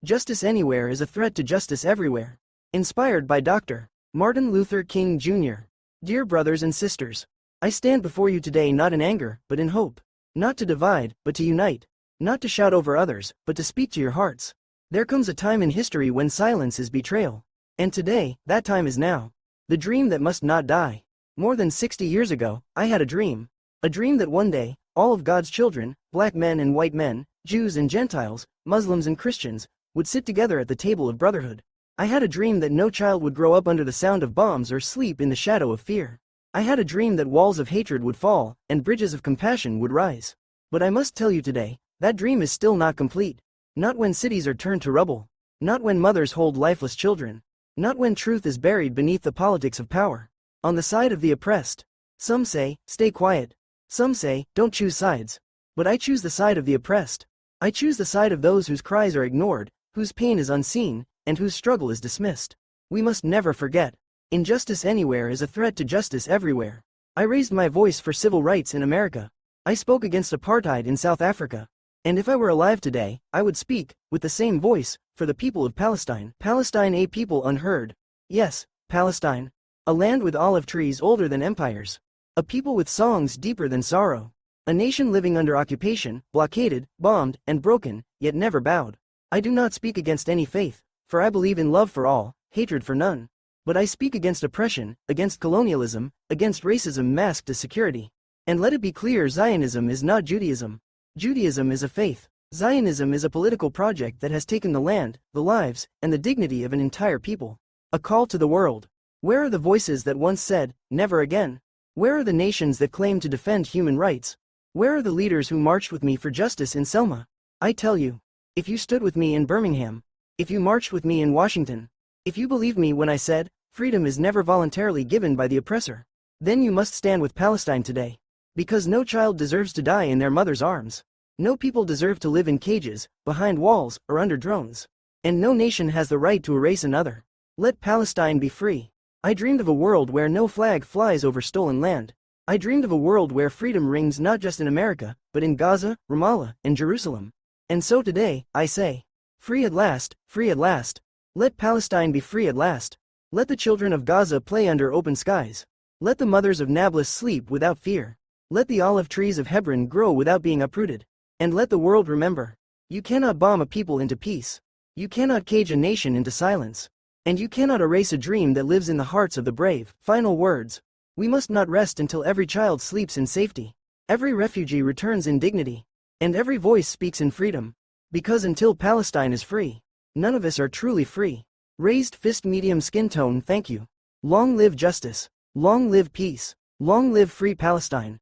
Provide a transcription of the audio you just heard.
Justice anywhere is a threat to justice everywhere. Inspired by Dr. Martin Luther King Jr. Dear brothers and sisters, I stand before you today not in anger, but in hope. Not to divide, but to unite. Not to shout over others, but to speak to your hearts. There comes a time in history when silence is betrayal. And today, that time is now. The dream that must not die. More than 60 years ago, I had a dream. A dream that one day, all of God's children, black men and white men, Jews and Gentiles, Muslims and Christians, would sit together at the table of brotherhood. I had a dream that no child would grow up under the sound of bombs or sleep in the shadow of fear. I had a dream that walls of hatred would fall, and bridges of compassion would rise. But I must tell you today, that dream is still not complete. Not when cities are turned to rubble. Not when mothers hold lifeless children. Not when truth is buried beneath the politics of power. On the side of the oppressed. Some say, stay quiet. Some say, don't choose sides. But I choose the side of the oppressed. I choose the side of those whose cries are ignored, whose pain is unseen, and whose struggle is dismissed. We must never forget. Injustice anywhere is a threat to justice everywhere. I raised my voice for civil rights in America. I spoke against apartheid in South Africa. And if I were alive today, I would speak, with the same voice, for the people of Palestine. Palestine, a people unheard. Yes, Palestine. A land with olive trees older than empires. A people with songs deeper than sorrow. A nation living under occupation, blockaded, bombed, and broken, yet never bowed. I do not speak against any faith, for I believe in love for all, hatred for none. But I speak against oppression, against colonialism, against racism masked as security. And let it be clear, Zionism is not Judaism. Judaism is a faith. Zionism is a political project that has taken the land, the lives, and the dignity of an entire people. A call to the world. Where are the voices that once said, never again? Where are the nations that claim to defend human rights? Where are the leaders who marched with me for justice in Selma? I tell you, if you stood with me in Birmingham, if you marched with me in Washington, if you believed me when I said, freedom is never voluntarily given by the oppressor, then you must stand with Palestine today. Because no child deserves to die in their mother's arms. No people deserve to live in cages, behind walls, or under drones. And no nation has the right to erase another. Let Palestine be free. I dreamed of a world where no flag flies over stolen land. I dreamed of a world where freedom rings not just in America, but in Gaza, Ramallah, and Jerusalem. And so today, I say, free at last, free at last. Let Palestine be free at last. Let the children of Gaza play under open skies. Let the mothers of Nablus sleep without fear. Let the olive trees of Hebron grow without being uprooted. And let the world remember. You cannot bomb a people into peace. You cannot cage a nation into silence. And you cannot erase a dream that lives in the hearts of the brave. Final words. We must not rest until every child sleeps in safety. Every refugee returns in dignity. And every voice speaks in freedom. Because until Palestine is free, none of us are truly free. Raised fist, medium skin tone, thank you. Long live justice. Long live peace. Long live free Palestine.